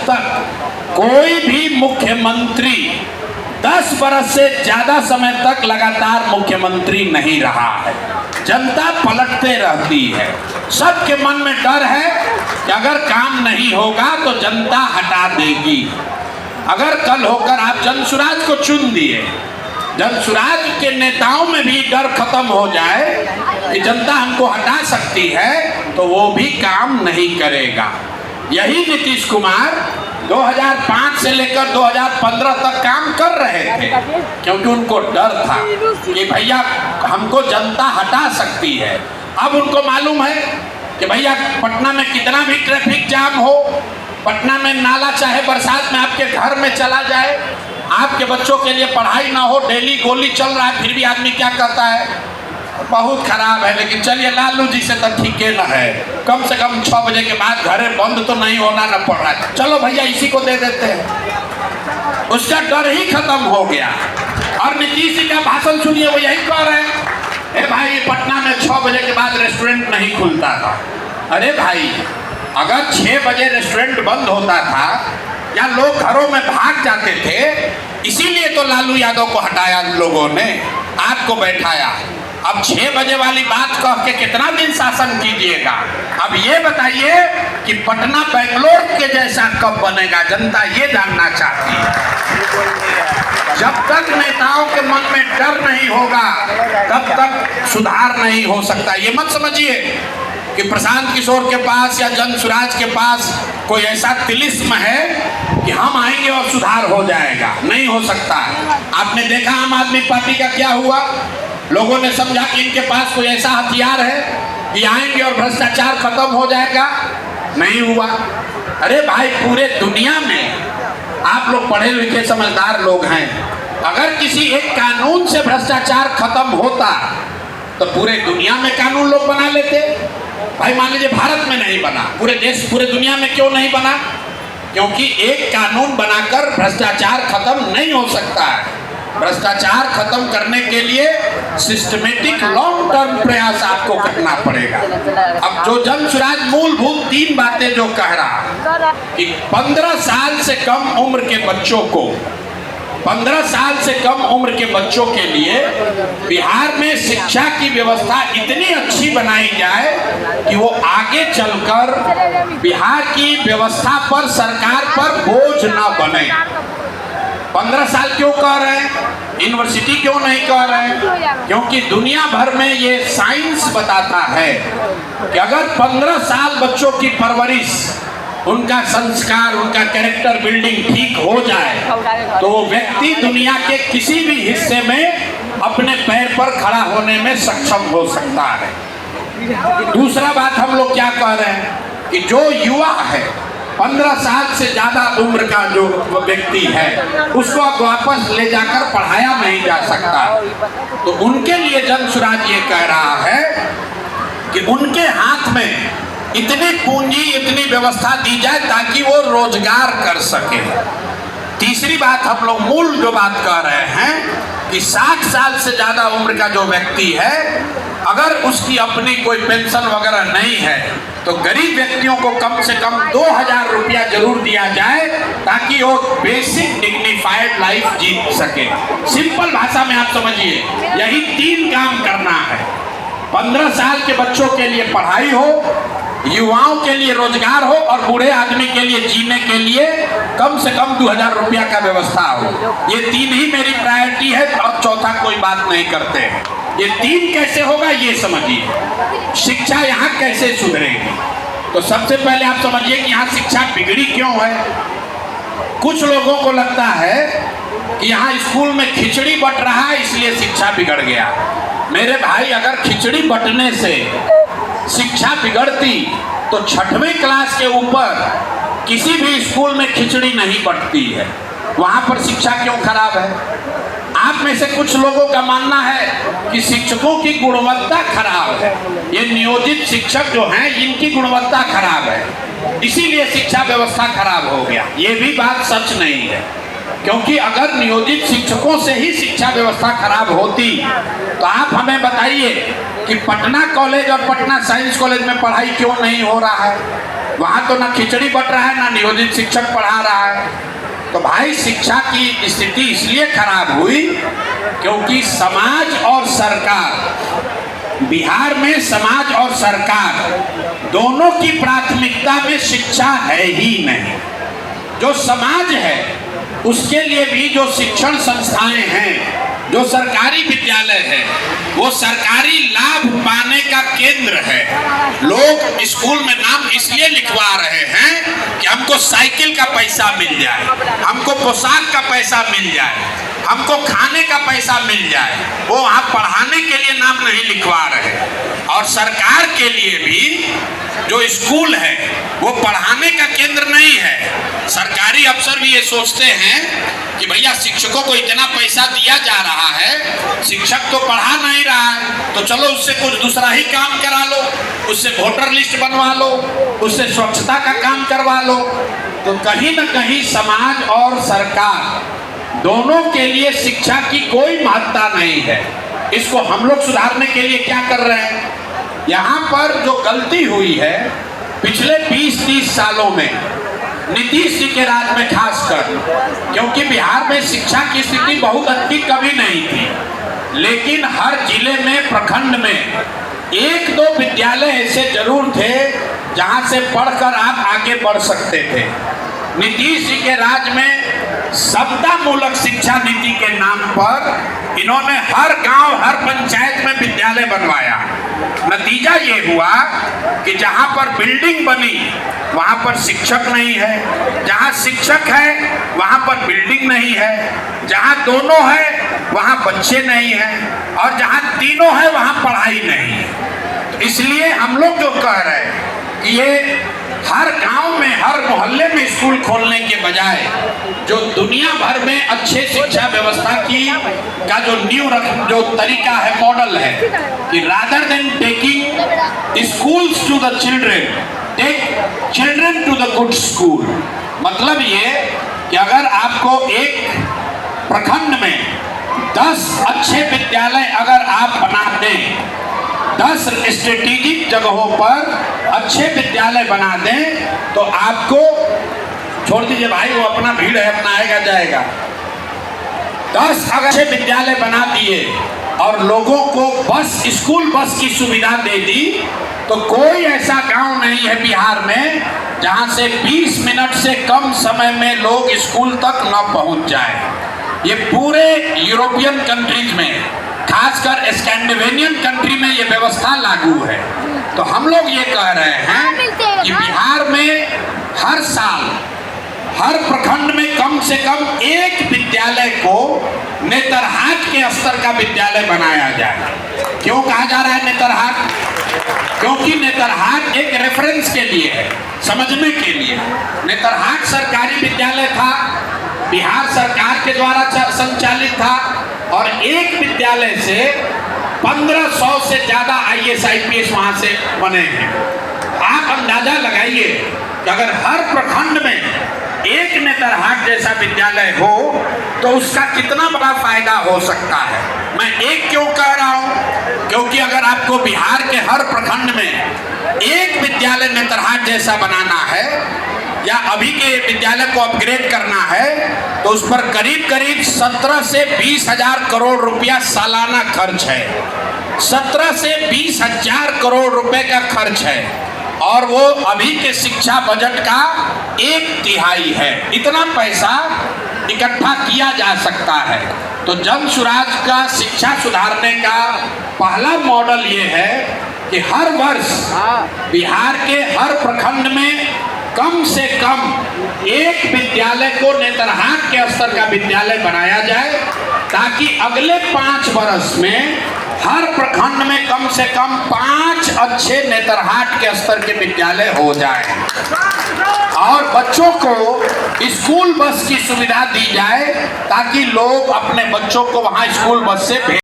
तक कोई भी मुख्यमंत्री 10 बरस से ज्यादा समय तक लगातार मुख्यमंत्री नहीं रहा है। जनता पलटते रहती है। सबके मन में डर है कि अगर काम नहीं होगा तो जनता हटा देगी। अगर कल होकर आप जनसुराज को चुन दिए, जनसुराज के नेताओं में भी डर खत्म हो जाए कि जनता हमको हटा सकती है, तो वो भी काम नहीं करेगा। यही नीतीश कुमार 2005 से लेकर 2015 तक काम कर रहे थे, क्योंकि उनको डर था कि भैया हमको जनता हटा सकती है। अब उनको मालूम है कि भैया पटना में कितना भी ट्रैफिक जाम हो, पटना में नाला चाहे बरसात में आपके घर में चला जाए, आपके बच्चों के लिए पढ़ाई ना हो, डेली गोली चल रहा है, फिर भी आदमी क्या करता है, बहुत खराब है। लेकिन चलिए लालू जी से तो ठीक है ना है, कम से कम 6 बजे के बाद घरे बंद तो नहीं होना न पड़ रहा है, चलो भैया इसी को दे देते हैं। उसका डर ही खत्म हो गया। और नीतीश जी का भाषण सुनिए, वो यही कह रहे हैं, ए भाई पटना में 6 बजे के बाद रेस्टोरेंट नहीं खुलता था। अरे भाई अगर 6 बजे रेस्टोरेंट बंद होता था या लोग घरों में भाग जाते थे, इसीलिए तो लालू यादव को हटाया लोगों ने, आपको बैठाया। अब 6 बजे वाली बात कह के कितना दिन शासन कीजिएगा। अब ये बताइए कि पटना बेंगलोर के जैसा कब बनेगा, जनता ये जानना चाहती है। जब तक नेताओं के मन में डर नहीं होगा तब तक सुधार नहीं हो सकता। ये मत समझिए कि प्रशांत किशोर के पास या जनसुराज के पास कोई ऐसा तिलिस्म है कि हम आएंगे और सुधार हो जाएगा, नहीं हो सकता। आपने देखा आम आदमी पार्टी का क्या हुआ, लोगों ने समझा कि इनके पास कोई ऐसा हथियार है कि आएंगे और भ्रष्टाचार खत्म हो जाएगा, नहीं हुआ। अरे भाई पूरे दुनिया में आप लोग पढ़े लिखे समझदार लोग हैं, अगर किसी एक कानून से भ्रष्टाचार खत्म होता तो पूरे दुनिया में कानून लोग बना लेते। भाई मान लीजिए भारत में नहीं बना, पूरे देश पूरे दुनिया में क्यों नहीं बना? क्योंकि एक कानून बनाकर भ्रष्टाचार खत्म नहीं हो सकता है। भ्रष्टाचार खत्म करने के लिए सिस्टमेटिक लॉन्ग टर्म प्रयास आपको करना पड़ेगा। अब जो जनसुराज मूलभूत 3 बातें जो कह रहा कि 15 साल से कम उम्र के बच्चों को, 15 साल से कम उम्र के बच्चों के लिए बिहार में शिक्षा की व्यवस्था इतनी अच्छी बनाई जाए कि वो आगे चलकर बिहार की व्यवस्था पर, सरकार पर बोझ न बने। 15 साल क्यों कह रहे हैं, यूनिवर्सिटी क्यों नहीं कह रहे हैं? क्योंकि दुनिया भर में ये साइंस बताता है कि अगर 15 साल बच्चों की परवरिश, उनका संस्कार, उनका कैरेक्टर बिल्डिंग ठीक हो जाए तो वो व्यक्ति दुनिया के किसी भी हिस्से में अपने पैर पर खड़ा होने में सक्षम हो सकता है। दूसरा बात हम लोग क्या कह रहे हैं कि जो युवा है, 15 साल से ज्यादा उम्र का जो व्यक्ति है, उसको अब वापस ले जाकर पढ़ाया नहीं जा सकता, तो उनके लिए जनसुराज ये कह रहा है कि उनके हाथ में इतनी पूंजी, इतनी व्यवस्था दी जाए ताकि वो रोजगार कर सके। तीसरी बात हम लोग मूल जो बात कह रहे हैं कि 60 साल से ज्यादा उम्र का जो व्यक्ति है, अगर उसकी अपनी कोई पेंशन वगैरह नहीं है तो गरीब व्यक्तियों को कम से कम 2000 रुपया जरूर दिया जाए ताकि वो बेसिक डिग्निफाइड लाइफ जी सके। सिंपल भाषा में आप समझिए, यही 3 काम करना है। 15 साल के बच्चों के लिए पढ़ाई हो, युवाओं के लिए रोजगार हो और बूढ़े आदमी के लिए जीने के लिए कम से कम 2000 रुपया का व्यवस्था हो। ये 3 ही मेरी प्रायोरिटी है और चौथा कोई बात नहीं करते हैं। ये 3 कैसे होगा ये समझिए। शिक्षा यहाँ कैसे सुधरेगी, तो सबसे पहले आप समझिए कि यहाँ शिक्षा बिगड़ी क्यों है। कुछ लोगों को लगता है कि यहाँ स्कूल में खिचड़ी बट रहा है इसलिए शिक्षा बिगड़ गया। मेरे भाई अगर खिचड़ी बटने से शिक्षा बिगड़ती तो 6वीं क्लास के ऊपर किसी भी स्कूल में खिचड़ी नहीं बटती है, वहां पर शिक्षा क्यों खराब है? आप में से कुछ लोगों का मानना है कि शिक्षकों की गुणवत्ता खराब है, ये नियोजित शिक्षक जो हैं इनकी गुणवत्ता खराब है, इसीलिए शिक्षा व्यवस्था खराब हो गया। ये भी बात सच नहीं है, क्योंकि अगर नियोजित शिक्षकों से ही शिक्षा व्यवस्था खराब होती तो आप हमें बताइए कि पटना कॉलेज और पटना साइंस कॉलेज में पढ़ाई क्यों नहीं हो रहा है? वहाँ तो ना खिचड़ी बट रहा है, ना नियोजित शिक्षक पढ़ा रहा है। तो भाई शिक्षा की स्थिति इसलिए खराब हुई क्योंकि समाज और सरकार, बिहार में समाज और सरकार दोनों की प्राथमिकता में शिक्षा है ही नहीं। जो समाज है उसके लिए भी जो शिक्षण संस्थाएं हैं, जो सरकारी विद्यालय है, वो सरकारी लाभ पाने का केंद्र है। लोग स्कूल में नाम इसलिए लिखवा रहे हैं कि हमको साइकिल का पैसा मिल जाए, हमको पोशाक का पैसा मिल जाए, हमको खाने का पैसा मिल जाए। वो वहाँ पढ़ाने के लिए नाम नहीं लिखवा रहे। और सरकार के लिए भी जो स्कूल है वो पढ़ाने का केंद्र नहीं है। सरकारी अफसर भी ये सोचते हैं कि भैया शिक्षकों को इतना पैसा दिया जा रहा है, शिक्षक तो पढ़ा नहीं रहा है, तो चलो उससे कुछ दूसरा ही काम करा लो, उससे वोटर लिस्ट बनवा लो, उससे स्वच्छता का काम करवा लो। तो कहीं ना कहीं समाज और सरकार दोनों के लिए शिक्षा की कोई महत्ता नहीं है। इसको हम लोग सुधारने के लिए क्या कर रहे हैं? यहाँ पर जो गलती हुई है पिछले 20-30 सालों में, नीतीश जी के राज में खासकर, क्योंकि बिहार में शिक्षा की स्थिति बहुत अच्छी कभी नहीं थी, लेकिन हर जिले में, प्रखंड में 1-2 विद्यालय ऐसे जरूर थे जहाँ से पढ़कर आप आगे बढ़ सकते थे। नीतीश जी के राज में समतामूलक शिक्षा नीति के नाम पर इन्होंने हर गांव, हर पंचायत में विद्यालय बनवाया। नतीजा ये हुआ कि जहां पर बिल्डिंग बनी वहां पर शिक्षक नहीं है, जहां शिक्षक है वहां पर बिल्डिंग नहीं है, जहां दोनों है वहां बच्चे नहीं हैं, और जहां तीनों है वहां पढ़ाई नहीं है। इसलिए हम लोग जो कह रहे हैं कि ये हर गांव में, हर मोहल्ले में स्कूल खोलने के बजाय जो दुनिया भर में अच्छे शिक्षा व्यवस्था की का जो तरीका है, मॉडल है कि rather than taking schools to the children, take children to the good school. मतलब ये कि अगर आपको एक प्रखंड में 10 अच्छे विद्यालय अगर आप बना दें, 10 स्ट्रेटेजिक जगहों पर अच्छे विद्यालय बना दें, तो आपको छोड़ दीजिए भाई, वो अपना भीड़ है, अपना आएगा जाएगा। 10 अगर अच्छे विद्यालय बना दिए और लोगों को स्कूल बस की सुविधा दे दी, तो कोई ऐसा गांव नहीं है बिहार में जहां से 20 मिनट से कम समय में लोग स्कूल तक न पहुंच जाए। ये पूरे यूरोपियन कंट्रीज में, खासकर स्कैंडिनेवियन कंट्री में ये व्यवस्था लागू है। तो हम लोग ये कह रहे हैं कि बिहार में हर साल, हर प्रखंड में कम से कम एक विद्यालय को नेतरहाट के स्तर का विद्यालय बनाया जाए। क्यों कहा जा रहा है नेतरहाट? क्योंकि नेतरहाट एक रेफरेंस के लिए है, समझने के लिए। नेतरहाट सरकारी विद्यालय था, बिहार सरकार के द्वारा संचालित था, और एक विद्यालय से 1500 से ज्यादा IAS IPS वहां से बने हैं। आप अंदाजा लगाइए कि अगर हर प्रखंड में एक नेतरहाट जैसा विद्यालय हो तो उसका कितना बड़ा फायदा हो सकता है। मैं एक क्यों कह रहा हूं? क्योंकि अगर आपको बिहार के हर प्रखंड में एक विद्यालय नेतरहाट जैसा बनाना है या अभी के विद्यालय को अपग्रेड करना है, तो उस पर करीब करीब 17 से 20 हजार करोड़ रुपया सालाना खर्च है। 17 से 20 हजार करोड़ रुपए का खर्च है, और वो अभी के शिक्षा बजट का 1/3 है। इतना पैसा इकट्ठा किया जा सकता है। तो जन सुराज का शिक्षा सुधारने का पहला मॉडल ये है कि हर वर्ष बिहार के हर प्रखंड में कम से कम एक विद्यालय को नेतरहाट के स्तर का विद्यालय बनाया जाए, ताकि अगले 5 वर्ष में हर प्रखंड में कम से कम 5 अच्छे नेतरहाट के स्तर के विद्यालय हो जाए, और बच्चों को स्कूल बस की सुविधा दी जाए ताकि लोग अपने बच्चों को वहां स्कूल बस से